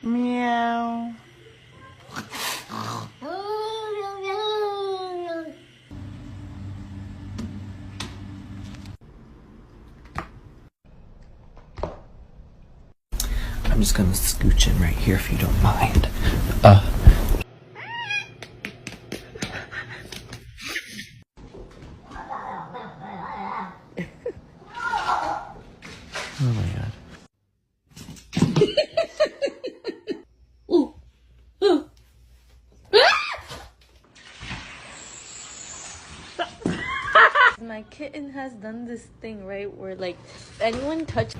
Meow. I'm just gonna scooch in right here if you don't mind. Oh my god. My kitten has done this thing, right, where like if anyone touches